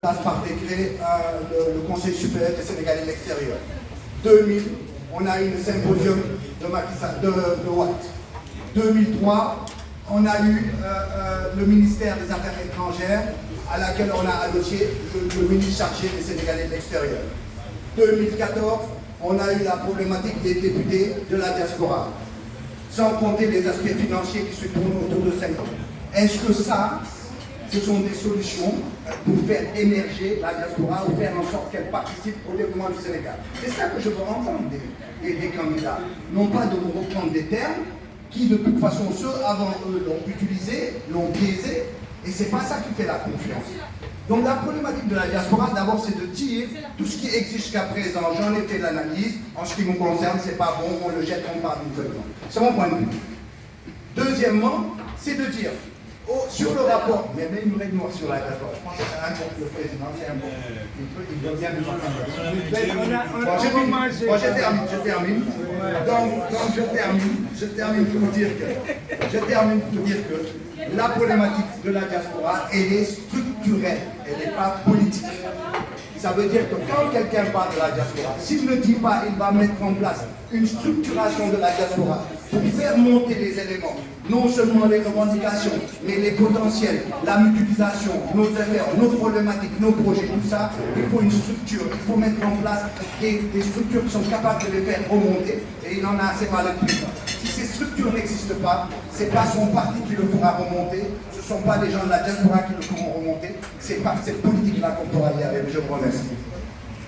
Place par décret le Conseil supérieur des Sénégalais de l'extérieur. 2000, on a eu le symposium de Watt. 2003, on a eu le ministère des Affaires étrangères à laquelle on a adossé le ministre chargé des Sénégalais de l'extérieur. 2014, on a eu la problématique des députés de la diaspora, sans compter les aspects financiers qui se tournent autour de 5 ans. Est-ce que ça, ce sont des solutions pour faire émerger la diaspora ou faire en sorte qu'elle participe au développement du Sénégal? C'est ça que je veux entendre des candidats. Non pas de vous reprendre des termes qui, de toute façon, ceux avant eux l'ont utilisé, l'ont biaisé, et c'est pas ça qui fait la confiance. Donc la problématique de la diaspora, d'abord, c'est de dire tout ce qui existe jusqu'à présent, j'en ai fait l'analyse, en ce qui me concerne, c'est pas bon, on le jette, on parle d'une feuille. C'est mon point de vue. Deuxièmement, c'est de dire, sur le rapport, il y a même une règle noire sur la diaspora. Je pense que c'est important, le président, c'est important. Il doit bien nous entendre. Je termine. Donc je termine pour dire que la problématique de la diaspora, elle est structurelle, elle n'est pas politique. Ça veut dire que quand quelqu'un parle de la diaspora, s'il ne dit pas, il va mettre en place une structuration de la diaspora pour faire monter les éléments, non seulement les revendications, mais les potentiels, la mutualisation, nos affaires, nos problématiques, nos projets, tout ça, il faut une structure, il faut mettre en place des structures qui sont capables de les faire remonter, et il en a assez mal à plus. Si ces structures n'existent pas, ce n'est pas son parti qui le fera remonter, ce ne sont pas les gens de la diaspora qui le feront remonter, c'est par cette politique-là qu'on pourra y arriver. Je vous remercie.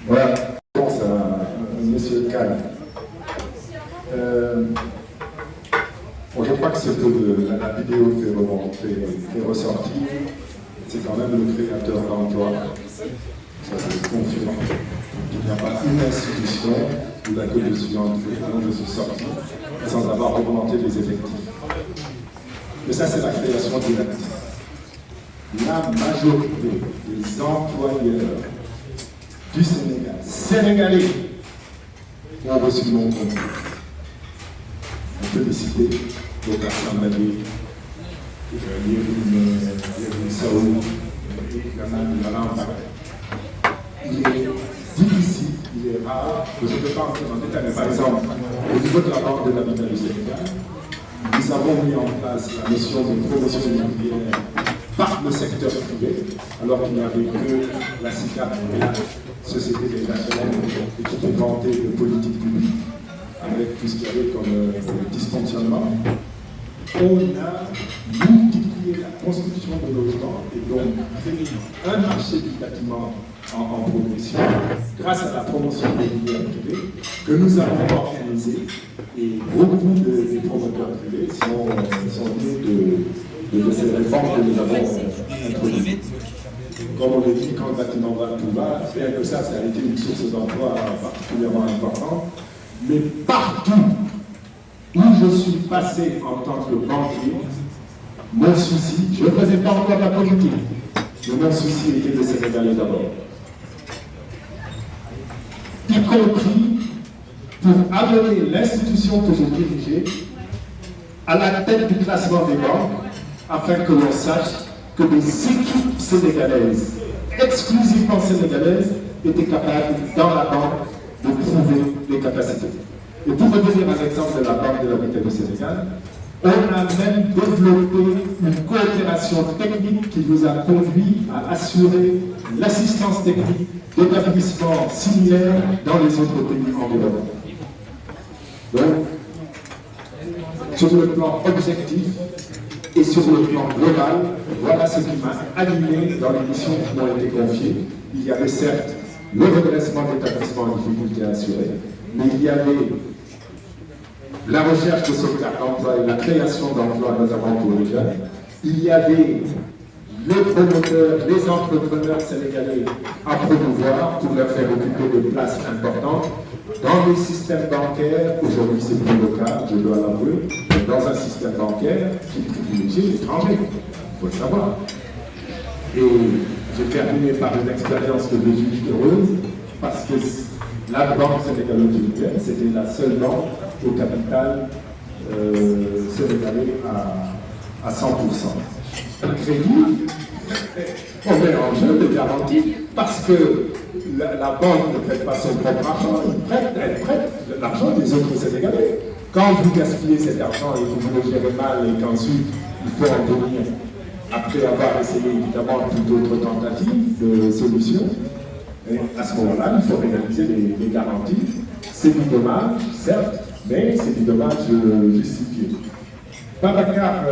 Voilà, réponse à M. Kahn. Bon, je crois que ce que la vidéo fait ressortir, c'est quand même le créateur d'emploi. Ça c'est confirmant. Il n'y a pas une institution où la Côte étudiante dont je suis sorti sans avoir augmenté les effectifs. Mais ça, c'est la création d'une activité. La majorité des employeurs du Sénégal, sénégalais, ont reçu mon compte. On peut les citer, Bocar Sambadé, Yérim Saoud, et Ghana il est difficile, il est rare, que je ne peux pas entrer en détail, mais par exemple, au niveau de la Banque de l'habitat du Sénégal, nous avons mis en place la notion de promotion immobilière par le secteur privé, alors qu'il n'y avait que la SICAP, la Société des nationales, et qui était vantée de politique publique, avec tout ce qu'il y avait comme dysfonctionnement. On a multiplié la construction de logements et donc un marché du bâtiment en progression grâce à la promotion immobilière privée que nous avons organisée, et beaucoup des promoteurs privés sont liés de ces réformes que nous avons introduites. Comme on le dit, quand le bâtiment va tout bas, bien que ça a été une source d'emploi particulièrement importante, mais partout où je suis passé en tant que banquier, mon souci, je ne faisais pas encore de la politique, mais mon souci était de Sénégalais d'abord. Y compris pour amener l'institution que je dirigeais à la tête du classement des banques, afin que l'on sache que des équipes sénégalaises, exclusivement sénégalaises, étaient capables, dans la banque, de prouver les capacités. Et pour revenir à l'exemple de la Banque de l'habitat du Sénégal, on a même développé une coopération technique qui nous a conduit à assurer l'assistance technique d'établissements similaires dans les autres pays environnants. Donc, sur le plan objectif et sur le plan global, voilà ce qui m'a animé dans les missions qui m'ont été confiées. Il y avait certes le redressement d'établissements en difficulté à assurer, mais il y avait la recherche de sauvegarde d'emploi et la création d'emplois, notamment pour les jeunes. Il y avait les promoteurs, les entrepreneurs sénégalais à promouvoir pour leur faire occuper des places importantes dans les systèmes bancaires. Aujourd'hui, c'est plus le cas, je dois l'avouer, dans un système bancaire qui privilégie l'étranger, il faut le savoir. Et j'ai terminé par une expérience que je juge heureuse, parce que la banque sénégalo-tunisienne, c'était la seule banque au capital sénégalais à 100%. Un crédit On met en jeu des garanties parce que la banque ne prête pas son propre argent, elle prête l'argent des autres Sénégalais. Quand vous gaspillez cet argent et que vous le gérez mal et qu'ensuite il faut en venir, après avoir essayé évidemment toute autre tentative de solution, et à ce moment-là, il faut réaliser des garanties. C'est du dommage, certes, mais c'est du dommage justifié. Babacar,